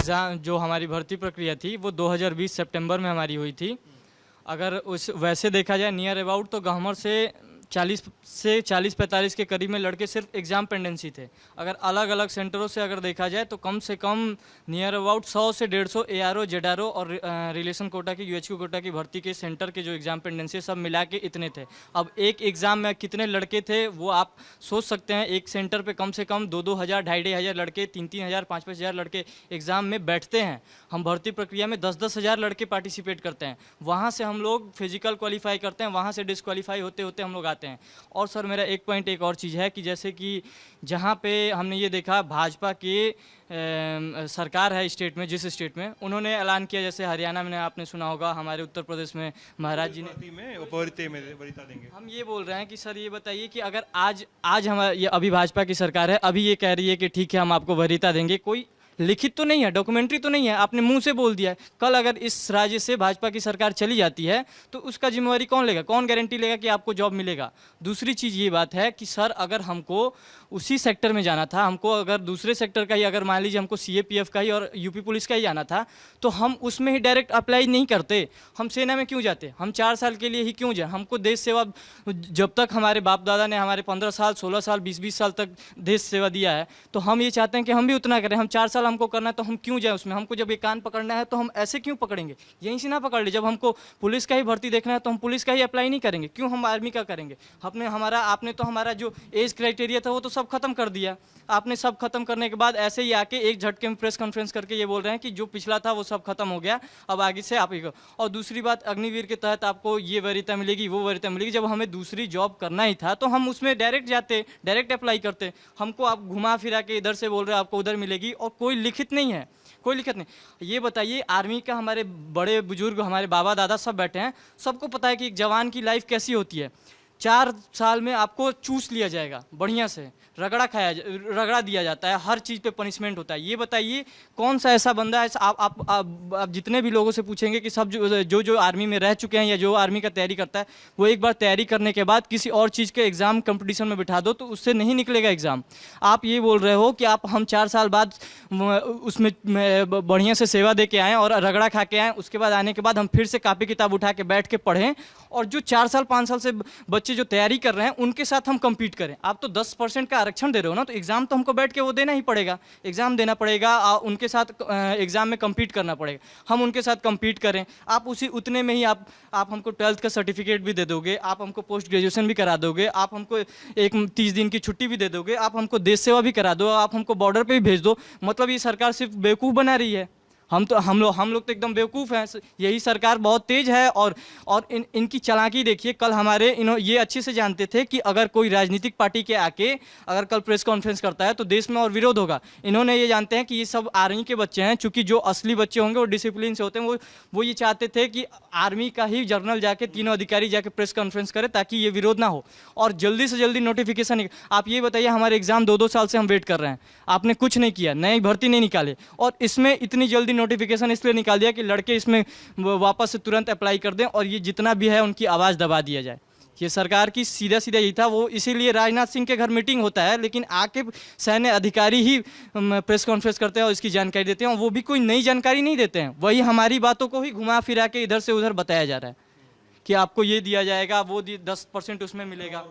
Exam जो हमारी भर्ती प्रक्रिया थी वो 2020 सितंबर में हमारी हुई थी। अगर उस वैसे देखा जाए नियर अबाउट तो गहमर से 40 से 45 के करीब में लड़के सिर्फ एग्ज़ाम पेंडेंसी थे। अगर अलग अलग सेंटरों से अगर देखा जाए तो कम से कम नियर अबाउट 100 से 150 एआरओ जेडआरओ और रिलेशन कोटा की यूएचक्यू कोटा की भर्ती के सेंटर के जो एग्ज़ाम पेंडेंसी सब मिला के इतने थे। अब एक एग्ज़ाम में कितने लड़के थे वो आप सोच सकते हैं। एक सेंटर पे कम से कम 2-2 हज़ार 2,500 हज़ार लड़के 3-3 हज़ार 5-5 हज़ार लड़के एग्ज़ाम में बैठते हैं। हम भर्ती प्रक्रिया में 10-10 हज़ार लड़के पार्टिसिपेट करते हैं। वहाँ से हम लोग फिजिकल क्वालिफाई करते हैं, वहाँ से डिस्क्वालीफाई होते होते हम लोग आते हैं। और सर मेरा एक पॉइंट एक और चीज़ है कि जैसे कि जहाँ पे हमने ये देखा भाजपा की सरकार है स्टेट में, जिस स्टेट में उन्होंने ऐलान किया, जैसे हरियाणा में आपने सुना होगा, हमारे उत्तर प्रदेश में महाराज जी ने वरीता देंगे। हम ये बोल रहे हैं कि सर ये बताइए कि अगर आज हमारे ये अभी भाजपा की सरकार है, अभी ये कह रही है कि ठीक है हम आपको वरीयता देंगे, कोई लिखित तो नहीं है, डॉक्यूमेंट्री तो नहीं है, आपने मुंह से बोल दिया है। कल अगर इस राज्य से भाजपा की सरकार चली जाती है तो उसका जिम्मेवारी कौन लेगा, कौन गारंटी लेगा कि आपको जॉब मिलेगा। दूसरी चीज़ ये बात है कि सर अगर हमको उसी सेक्टर में जाना था, हमको अगर दूसरे सेक्टर का ही, अगर मान लीजिए हमको सीएपीएफ का ही और यूपी पुलिस का ही जाना था तो हम उसमें ही डायरेक्ट अप्लाई नहीं करते। हम सेना में क्यों जाते, हम 4 साल के लिए ही क्यों जाए। हमको देश सेवा, जब तक हमारे बाप दादा ने हमारे 15 साल 16 साल 20-20 साल तक देश सेवा दिया है तो हम ये चाहते हैं कि हम भी उतना करें। हम 4 साल हमको करना है तो हम क्यों जाए उसमें। हमको जब ये कान पकड़ना है तो हम ऐसे क्यों पकड़ेंगे, यहीं से ना पकड़ ले। जब हमको पुलिस का ही भर्ती देखना है तो हम पुलिस का ही अप्लाई नहीं करेंगे, क्यों हम आर्मी का करेंगे। आपने तो हमारा जो एज क्राइटेरिया था वो तो सब खत्म कर दिया। आपने सब खत्म करने के बाद ऐसे ही आके एक झटके में प्रेस कॉन्फ्रेंस करके ये बोल रहे हैं कि जो पिछला था वो सब खत्म हो गया, अब आगे से आप ही को। और दूसरी बात, अग्निवीर के तहत आपको ये वरीयता मिलेगी, वो वरीयता मिलेगी। जब हमें दूसरी जॉब करना ही था तो हम उसमें डायरेक्ट जाते, डायरेक्ट अप्लाई करते। हमको आप घुमा फिरा के इधर से बोल रहे हैं आपको उधर मिलेगी, और कोई लिखित नहीं है, कोई लिखित नहीं। ये बताइए, आर्मी का हमारे बड़े बुजुर्ग, हमारे बाबा दादा सब बैठे हैं, सबको पता है कि एक जवान की लाइफ कैसी होती है। 4 साल में आपको चूस लिया जाएगा, बढ़िया से रगड़ा दिया जाता है, हर चीज़ पे पनिशमेंट होता है। ये बताइए कौन सा ऐसा बंदा है, आप जितने भी लोगों से पूछेंगे कि सब जो आर्मी में रह चुके हैं या जो आर्मी का तैयारी करता है, वो एक बार तैयारी करने के बाद किसी और चीज़ के एग्ज़ाम कंपटीशन में बिठा दो तो उससे नहीं निकलेगा एग्ज़ाम। आप ये बोल रहे हो कि हम 4 साल बाद उसमें बढ़िया से सेवा दे के आएँ और रगड़ा खा के आएँ, उसके बाद आने के बाद हम फिर से कापी किताब उठा के बैठ के पढ़ें, और जो 4 साल 5 साल से बच्चे जो तैयारी कर रहे हैं उनके साथ हम कम्पीट करें। आप तो 10% का आरक्षण दे रहे हो ना, तो एग्ज़ाम तो हमको बैठ के वो देना ही पड़ेगा, एग्ज़ाम देना पड़ेगा, उनके साथ एग्ज़ाम में कम्पीट करना पड़ेगा, हम उनके साथ कम्पीट करें। आप उतने में ही आप हमको 12th का सर्टिफिकेट भी दे दोगे, आप हमको पोस्ट ग्रेजुएशन भी करा दोगे, आप हमको एक 30 दिन की छुट्टी भी दे दोगे, आप हमको देश सेवा भी करा दो, आप हमको बॉर्डर पर भी भेज दो। मतलब ये सरकार सिर्फ बेवकूफ़ बना रही है। हम लोग तो एकदम बेवकूफ़ हैं। यही सरकार बहुत तेज़ है, और इनकी चालाकी देखिए। कल ये अच्छे से जानते थे कि अगर कोई राजनीतिक पार्टी के आके अगर कल प्रेस कॉन्फ्रेंस करता है तो देश में और विरोध होगा। इन्होंने ये जानते हैं कि ये सब आर्मी के बच्चे हैं, चूँकि जो असली बच्चे होंगे वो डिसिप्लिन से होते हैं। वो ये चाहते थे कि आर्मी का ही जनरल जाके, तीनों अधिकारी जाके प्रेस कॉन्फ्रेंस करे ताकि ये विरोध ना हो और जल्दी से जल्दी नोटिफिकेशन। आप ये बताइए, हमारे एग्ज़ाम 2-2 साल से हम वेट कर रहे हैं, आपने कुछ नहीं किया, नई भर्ती नहीं निकाले, और इसमें इतनी जल्दी नोटिफिकेशन इसलिए निकाल दिया कि लड़के इसमें वापस से तुरंत अप्लाई कर दें और ये जितना भी है उनकी आवाज़ दबा दिया जाए। ये सरकार की सीधा यही था। वो इसीलिए राजनाथ सिंह के घर मीटिंग होता है, लेकिन आके सैन्य अधिकारी ही प्रेस कॉन्फ्रेंस करते हैं और इसकी जानकारी देते हैं, और वो भी कोई नई जानकारी नहीं देते हैं, वही हमारी बातों को ही घुमा फिरा के इधर से उधर बताया जा रहा है कि आपको ये दिया जाएगा, वो 10% उसमें मिलेगा।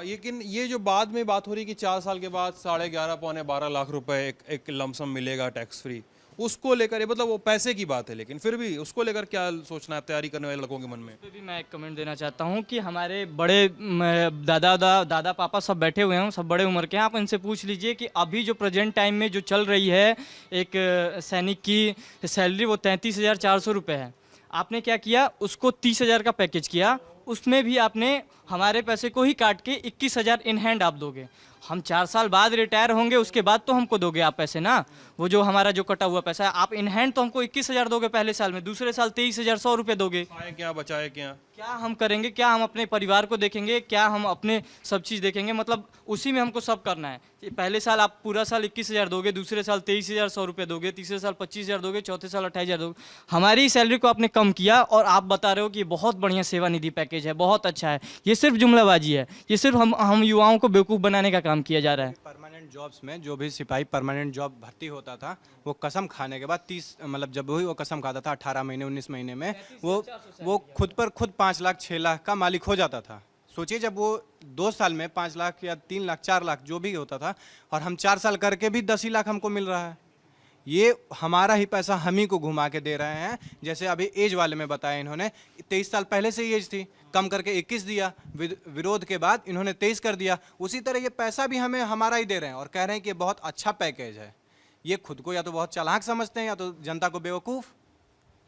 लेकिन ये जो बाद में बात हो रही कि 4 साल के बाद 11.5 पौने 12 लाख रुपए एक लमसम मिलेगा टैक्स फ्री, उसको लेकर ये मतलब वो पैसे की बात है, लेकिन फिर भी उसको लेकर क्या सोचना है तैयारी करने वाले लड़कों के मन में। इस पे भी मैं एक कमेंट देना चाहता हूँ कि हमारे बड़े दादा पापा सब बैठे हुए हैं, सब बड़े उम्र के हैं। आप इनसे पूछ लीजिए कि अभी जो प्रेजेंट टाइम में जो चल रही है एक सैनिक की सैलरी, वो 33,400 रुपये है। आपने क्या किया, उसको 30,000 का पैकेज किया, उसमें भी आपने हमारे पैसे को ही काट के 21,000 इन हैंड आप दोगे। हम 4 साल बाद रिटायर होंगे, उसके बाद तो हमको दोगे आप पैसे ना, वो जो हमारा जो कटा हुआ पैसा है। आप इन हैंड तो हमको 21,000 दोगे पहले साल में, दूसरे साल 23,100 रुपये दोगे। क्या बचाए, क्या हम करेंगे, क्या हम अपने परिवार को देखेंगे, क्या हम अपने सब चीज़ देखेंगे, मतलब उसी में हमको सब करना है। पहले साल आप पूरा साल 21,000 दोगे, दूसरे साल 23,100 रुपये दोगे, तीसरे साल 25,000 दोगे, चौथे साल 28,000 दोगे। हमारी सैलरी को आपने कम किया और आप बता रहे हो कि ये बहुत बढ़िया सेवानिधि पैकेज है, बहुत अच्छा है। ये सिर्फ जुमलाबाजी है, ये सिर्फ हम युवाओं को बेवकूफ़ बनाने का काम किया जा रहा है। परमानेंट जॉब्स में जो भी सिपाही परमानेंट जॉब भर्ती होता था, वो कसम खाने के बाद 30 मतलब जब भी वो कसम खाता था 18 महीने 19 महीने में वो खुद पर खुद 5 लाख 6 लाख का मालिक हो जाता था। सोचिए जब वो 2 साल में 5 लाख या 3 लाख 4 लाख जो भी होता था, और हम 4 साल करके भी 10 ही लाख हमको मिल रहा है। ये हमारा ही पैसा हम ही को घुमा के दे रहे हैं। जैसे अभी एज वाले में बताया इन्होंने, 23 साल पहले से ही एज थी, कम करके 21 दिया, विरोध के बाद इन्होंने 23 कर दिया। उसी तरह ये पैसा भी हमें हमारा ही दे रहे हैं और कह रहे हैं कि ये बहुत अच्छा पैकेज है। ये खुद को या तो बहुत चालाक समझते हैं या तो जनता को बेवकूफ़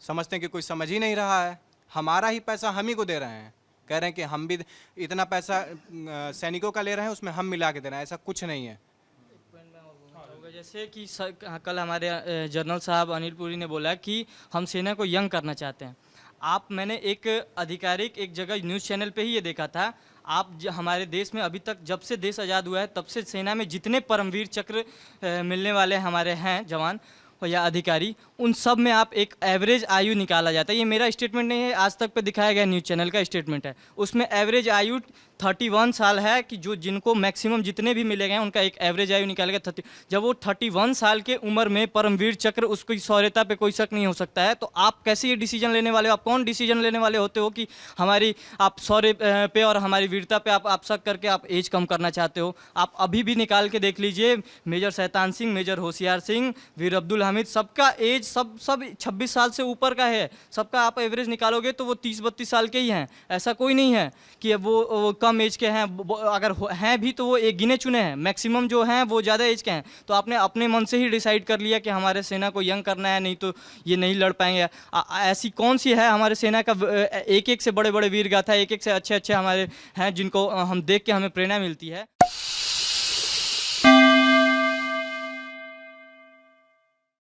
समझते हैं कि कोई समझ ही नहीं रहा है। हमारा ही पैसा हम ही को दे रहे हैं, कह रहे हैं कि हम भी इतना पैसा सैनिकों का ले रहे हैं, उसमें हम मिला के दे रहे हैं। ऐसा कुछ नहीं है। जैसे कि कल हमारे जनरल साहब अनिल पुरी ने बोला कि हम सेना को यंग करना चाहते हैं। मैंने एक आधिकारिक एक जगह न्यूज़ चैनल पे ही ये देखा था। हमारे देश में अभी तक जब से देश आज़ाद हुआ है तब से सेना में जितने परमवीर चक्र मिलने वाले हमारे हैं जवान या अधिकारी, उन सब में आप एक एवरेज आयु निकाला जाता है। ये मेरा स्टेटमेंट नहीं है, आज तक पे दिखाया गया न्यूज़ चैनल का स्टेटमेंट है। उसमें एवरेज आयु 31 साल है कि जो जिनको मैक्सिमम जितने भी मिले गए उनका एक एवरेज आयु निकाल गया 30। जब वो 31 साल के उम्र में परमवीर चक्र, उसकी शौर्यता पे कोई शक नहीं हो सकता है, तो आप कैसे ये डिसीजन लेने वाले हो? आप कौन डिसीजन लेने वाले होते हो कि हमारी आप शौर्य पे और हमारी वीरता पे आप शक करके आप एज कम करना चाहते हो? आप अभी भी निकाल के देख लीजिए, मेजर शैतान सिंह, मेजर होशियार सिंह, वीर अब्दुल हामिद, सबका एज सब 26 साल से ऊपर का है। सबका आप एवरेज निकालोगे तो वो 30-32 साल के ही हैं। ऐसा कोई नहीं है कि वो कम एज के हैं। अगर हैं भी तो वो एक गिने चुने हैं, मैक्सिमम जो हैं वो ज़्यादा एज के हैं। तो आपने अपने मन से ही डिसाइड कर लिया कि हमारे सेना को यंग करना है, नहीं तो ये नहीं लड़ पाएंगे। ऐसी कौन सी है हमारे सेना का? एक एक से बड़े बड़े वीर गाथा, एक एक से अच्छे अच्छे हमारे हैं जिनको हम देख के हमें प्रेरणा मिलती है।